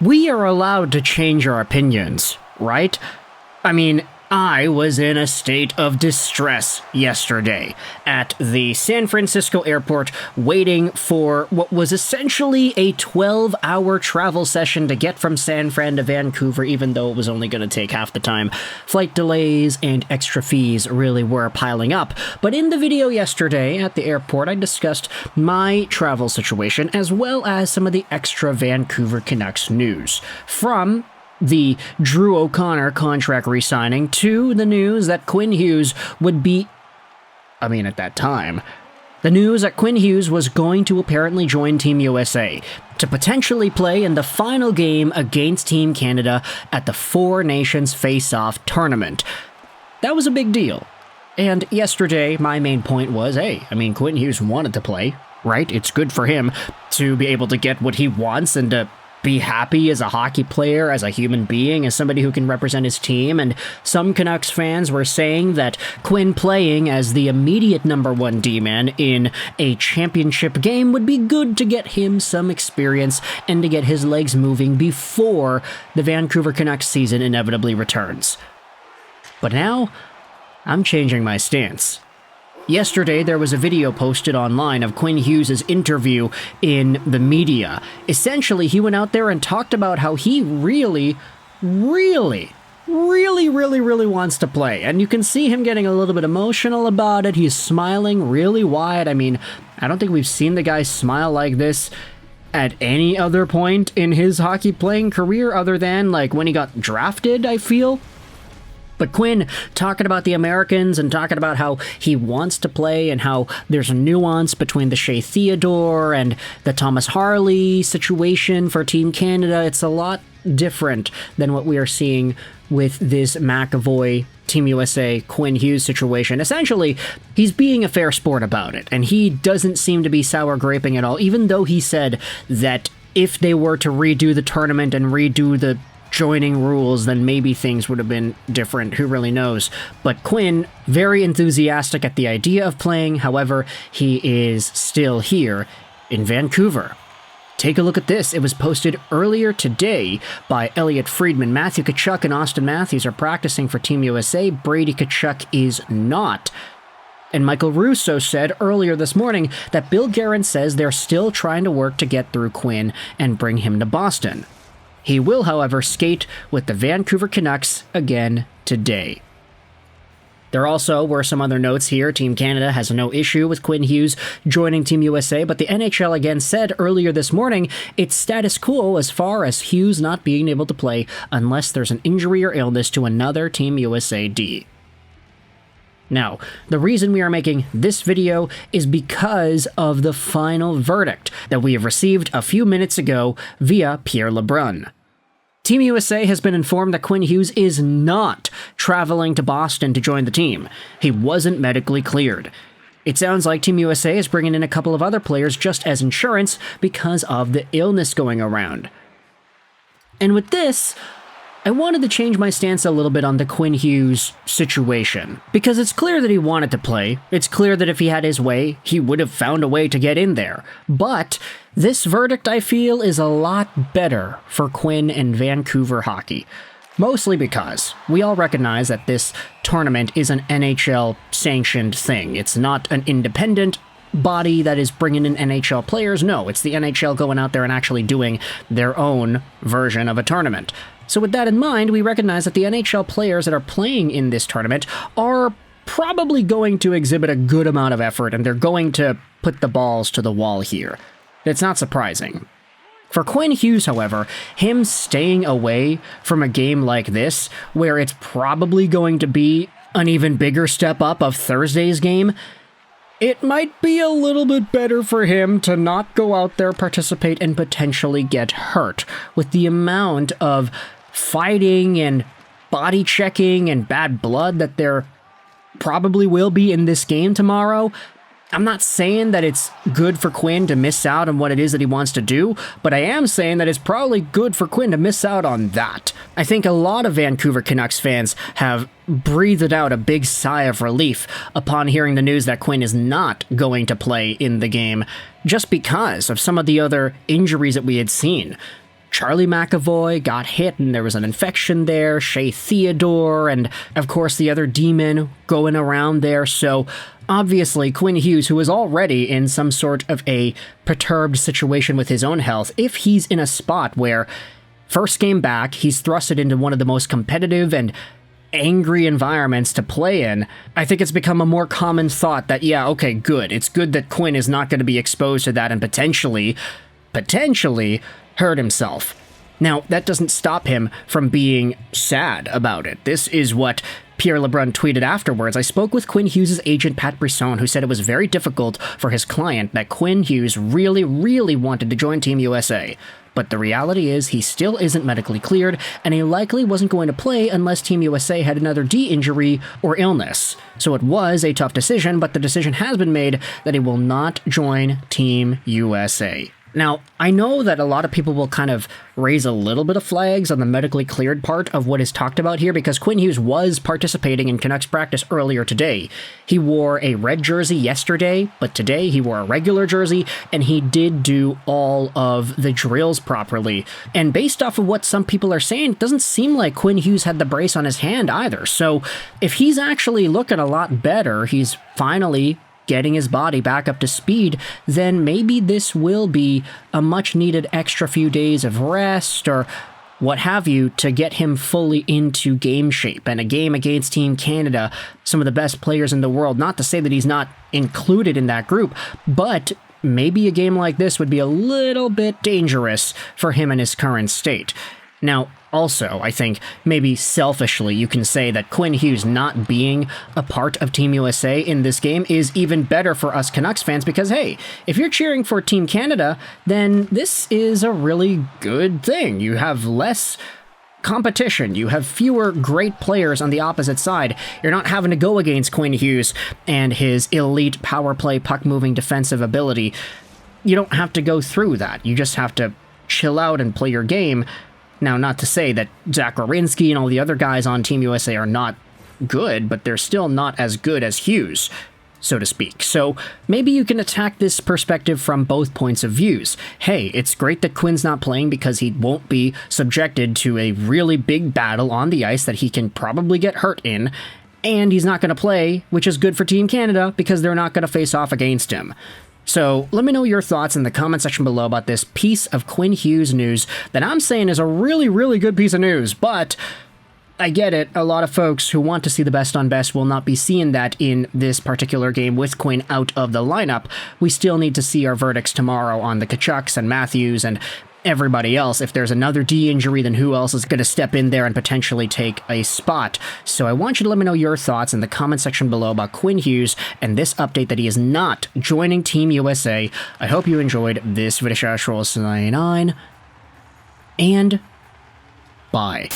we are allowed to change our opinions, right? I mean, I was in a state of distress yesterday at the San Francisco airport waiting for what was essentially a 12-hour travel session to get from San Fran to Vancouver, even though it was only going to take half the time. Flight delays and extra fees really were piling up. But in the video yesterday at the airport, I discussed my travel situation as well as some of the extra Vancouver Canucks news. From the Drew O'Connor contract re-signing to the news that Quinn Hughes would be... at that time, the news that Quinn Hughes was going to apparently join Team USA to potentially play in the final game against Team Canada at the Four Nations Face-Off tournament. That was a big deal. And yesterday, my main point was, Quinn Hughes wanted to play, right? It's good for him to be able to get what he wants and to be happy as a hockey player, as a human being, as somebody who can represent his team. And some Canucks fans were saying that Quinn playing as the immediate number one D-man in a championship game would be good to get him some experience and to get his legs moving before the Vancouver Canucks season inevitably returns. But now, I'm changing my stance. Yesterday, there was a video posted online of Quinn Hughes' interview in the media. Essentially, he went out there and talked about how he really wants to play. And you can see him getting a little bit emotional about it. He's smiling really wide. I don't think we've seen the guy smile like this at any other point in his hockey playing career other than, when he got drafted, I feel. But Quinn talking about the Americans and talking about how he wants to play and how there's a nuance between the Shea Theodore and the Thomas Harley situation for Team Canada. It's a lot different than what we are seeing with this McAvoy Team USA Quinn Hughes situation. Essentially, he's being a fair sport about it, and he doesn't seem to be sour graping at all, even though he said that if they were to redo the tournament and redo the joining rules, then maybe things would have been different. Who really knows? But Quinn, very enthusiastic at the idea of playing. However, he is still here in Vancouver. Take a look at this. It was posted earlier today by Elliot Friedman. Matthew Tkachuk and Austin Matthews are practicing for Team USA. Brady Tkachuk is not. And Michael Russo said earlier this morning that Bill Guerin says they're still trying to work to get through Quinn and bring him to Boston. He will, however, skate with the Vancouver Canucks again today. There also were some other notes here. Team Canada has no issue with Quinn Hughes joining Team USA, but the NHL again said earlier this morning it's status quo as far as Hughes not being able to play unless there's an injury or illness to another Team USA D. Now, the reason we are making this video is because of the final verdict that we have received a few minutes ago via Pierre Lebrun. Team USA has been informed that Quinn Hughes is not traveling to Boston to join the team. He wasn't medically cleared. It sounds like Team USA is bringing in a couple of other players just as insurance because of the illness going around. And with this, I wanted to change my stance a little bit on the Quinn Hughes situation, because it's clear that he wanted to play. It's clear that if he had his way, he would have found a way to get in there. But this verdict, I feel, is a lot better for Quinn and Vancouver hockey. Mostly because we all recognize that this tournament is an NHL-sanctioned thing. It's not an independent body that is bringing in NHL players. No, it's the NHL going out there and actually doing their own version of a tournament. So with that in mind, we recognize that the NHL players that are playing in this tournament are probably going to exhibit a good amount of effort, and they're going to put the balls to the wall here. It's not surprising. For Quinn Hughes, however, him staying away from a game like this, where it's probably going to be an even bigger step up of Thursday's game, it might be a little bit better for him to not go out there, participate, and potentially get hurt. With the amount of fighting and body checking and bad blood that there probably will be in this game tomorrow, I'm not saying that it's good for Quinn to miss out on what it is that he wants to do, but I am saying that it's probably good for Quinn to miss out on that. I think a lot of Vancouver Canucks fans have breathed out a big sigh of relief upon hearing the news that Quinn is not going to play in the game, just because of some of the other injuries that we had seen. Charlie McAvoy got hit and there was an infection there, Shea Theodore, and of course the other D-men going around there. So obviously Quinn Hughes, who is already in some sort of a perturbed situation with his own health, if he's in a spot where first game back, he's thrusted into one of the most competitive and angry environments to play in, I think it's become a more common thought that, yeah, okay, good. It's good that Quinn is not going to be exposed to that and potentially hurt himself. Now, that doesn't stop him from being sad about it. This is what Pierre LeBrun tweeted afterwards. I spoke with Quinn Hughes' agent, Pat Brisson, who said it was very difficult for his client that Quinn Hughes really wanted to join Team USA. But the reality is he still isn't medically cleared, and he likely wasn't going to play unless Team USA had another D injury or illness. So it was a tough decision, but the decision has been made that he will not join Team USA. Now, I know that a lot of people will kind of raise a little bit of flags on the medically cleared part of what is talked about here because Quinn Hughes was participating in Canucks practice earlier today. He wore a red jersey yesterday, but today he wore a regular jersey, and he did do all of the drills properly. And based off of what some people are saying, it doesn't seem like Quinn Hughes had the brace on his hand either. So if he's actually looking a lot better, he's finally getting his body back up to speed, then maybe this will be a much needed extra few days of rest or what have you to get him fully into game shape. And a game against Team Canada, some of the best players in the world, not to say that he's not included in that group, but maybe a game like this would be a little bit dangerous for him in his current state. Now, also, I think maybe selfishly you can say that Quinn Hughes not being a part of Team USA in this game is even better for us Canucks fans because, hey, if you're cheering for Team Canada, then this is a really good thing. You have less competition. You have fewer great players on the opposite side. You're not having to go against Quinn Hughes and his elite power play puck-moving defensive ability. You don't have to go through that. You just have to chill out and play your game. Now, not to say that Zach Werenski and all the other guys on Team USA are not good, but they're still not as good as Hughes, so to speak. So maybe you can attack this perspective from both points of views. Hey, it's great that Quinn's not playing because he won't be subjected to a really big battle on the ice that he can probably get hurt in, and he's not going to play, which is good for Team Canada because they're not going to face off against him. So let me know your thoughts in the comment section below about this piece of Quinn Hughes news that I'm saying is a really good piece of news, but I get it, a lot of folks who want to see the best on best will not be seeing that in this particular game with Quinn out of the lineup. We still need to see our verdicts tomorrow on the Tkachuks and Matthews and everybody else. If there's another D injury, then who else is going to step in there and potentially take a spot? So I want you to let me know your thoughts in the comment section below about Quinn Hughes and this update that he is not joining Team USA. I hope you enjoyed this video. Sign on, and bye.